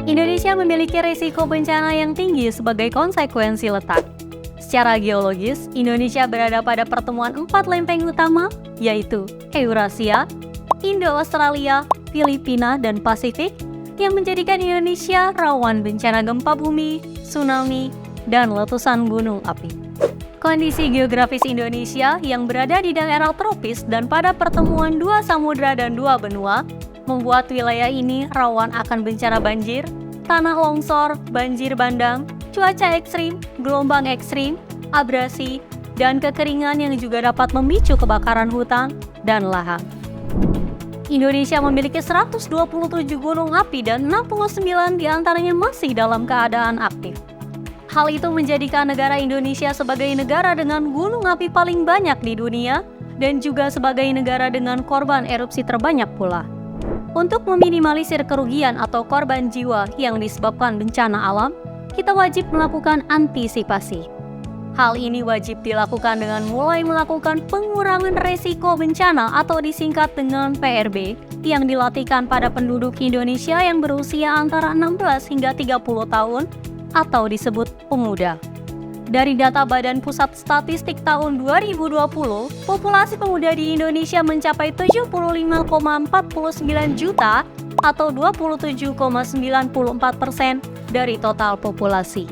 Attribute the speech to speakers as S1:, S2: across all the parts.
S1: Indonesia memiliki risiko bencana yang tinggi sebagai konsekuensi letak. Secara geologis, Indonesia berada pada pertemuan 4 lempeng utama, yaitu Eurasia, Indo-Australia, Filipina, dan Pasifik, yang menjadikan Indonesia rawan bencana gempa bumi, tsunami, dan letusan gunung api. Kondisi geografis Indonesia yang berada di daerah tropis dan pada pertemuan 2 samudra dan 2 benua, membuat wilayah ini rawan akan bencana banjir, tanah longsor, banjir bandang, cuaca ekstrim, gelombang ekstrim, abrasi, dan kekeringan yang juga dapat memicu kebakaran hutan dan lahan. Indonesia memiliki 127 gunung api dan 69 diantaranya masih dalam keadaan aktif. Hal itu menjadikan negara Indonesia sebagai negara dengan gunung api paling banyak di dunia dan juga sebagai negara dengan korban erupsi terbanyak pula. Untuk meminimalisir kerugian atau korban jiwa yang disebabkan bencana alam, kita wajib melakukan antisipasi. Hal ini wajib dilakukan dengan mulai melakukan pengurangan resiko bencana atau disingkat dengan PRB yang dilatihkan pada penduduk Indonesia yang berusia antara 16 hingga 30 tahun atau disebut pemuda. Dari data Badan Pusat Statistik tahun 2020, populasi pemuda di Indonesia mencapai 75,49 juta atau 27,94% dari total populasi.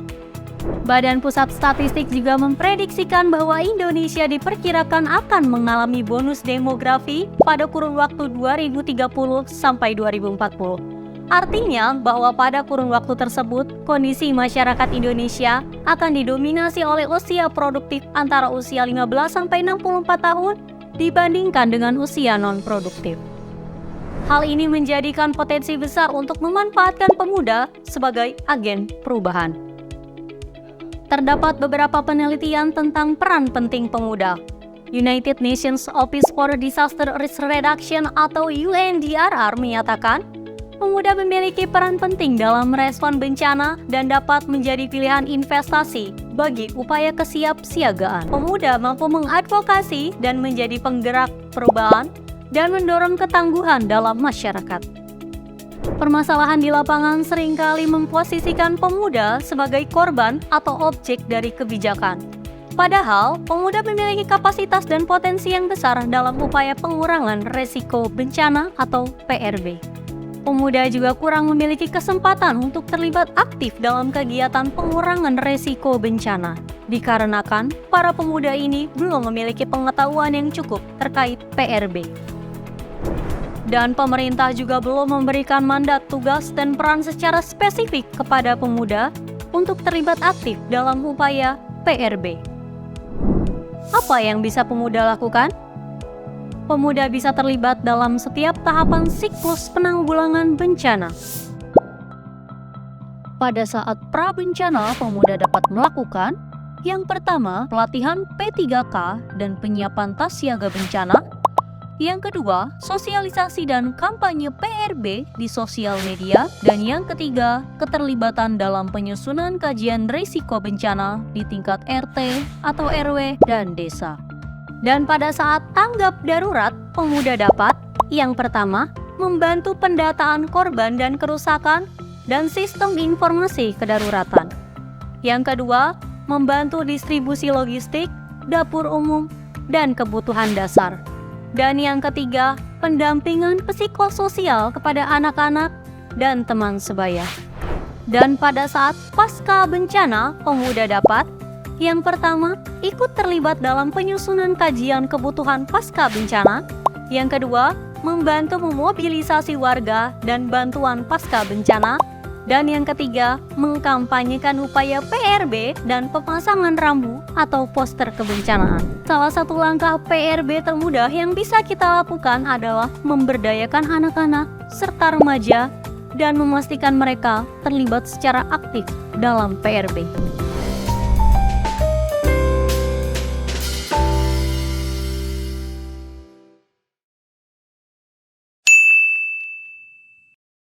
S1: Badan Pusat Statistik juga memprediksikan bahwa Indonesia diperkirakan akan mengalami bonus demografi pada kurun waktu 2030 sampai 2040. Artinya bahwa pada kurun waktu tersebut, kondisi masyarakat Indonesia akan didominasi oleh usia produktif antara usia 15-64 tahun dibandingkan dengan usia non-produktif. Hal ini menjadikan potensi besar untuk memanfaatkan pemuda sebagai agen perubahan. Terdapat beberapa penelitian tentang peran penting pemuda. United Nations Office for Disaster Risk Reduction atau UNDRR menyatakan, pemuda memiliki peran penting dalam merespon bencana dan dapat menjadi pilihan investasi bagi upaya kesiapsiagaan. Pemuda mampu mengadvokasi dan menjadi penggerak perubahan dan mendorong ketangguhan dalam masyarakat. Permasalahan di lapangan seringkali memposisikan pemuda sebagai korban atau objek dari kebijakan. Padahal, pemuda memiliki kapasitas dan potensi yang besar dalam upaya pengurangan resiko bencana atau PRB. Pemuda juga kurang memiliki kesempatan untuk terlibat aktif dalam kegiatan pengurangan resiko bencana, dikarenakan para pemuda ini belum memiliki pengetahuan yang cukup terkait PRB. Dan pemerintah juga belum memberikan mandat, tugas, dan peran secara spesifik kepada pemuda untuk terlibat aktif dalam upaya PRB. Apa yang bisa pemuda lakukan? Pemuda bisa terlibat dalam setiap tahapan siklus penanggulangan bencana. Pada saat pra-bencana, pemuda dapat melakukan yang pertama, pelatihan P3K dan penyiapan tas siaga bencana. Yang kedua, sosialisasi dan kampanye PRB di sosial media. Dan yang ketiga, keterlibatan dalam penyusunan kajian risiko bencana di tingkat RT atau RW dan desa. Dan pada saat tanggap darurat, pemuda dapat yang pertama, membantu pendataan korban dan kerusakan dan sistem informasi kedaruratan. Yang kedua, membantu distribusi logistik, dapur umum, dan kebutuhan dasar. Dan yang ketiga, pendampingan psikososial kepada anak-anak dan teman sebaya. Dan pada saat pasca bencana, pemuda dapat yang pertama, ikut terlibat dalam penyusunan kajian kebutuhan pasca bencana. Yang kedua, membantu memobilisasi warga dan bantuan pasca bencana. Dan yang ketiga, mengkampanyekan upaya PRB dan pemasangan rambu atau poster kebencanaan. Salah satu langkah PRB termudah yang bisa kita lakukan adalah memberdayakan anak-anak serta remaja dan memastikan mereka terlibat secara aktif dalam PRB.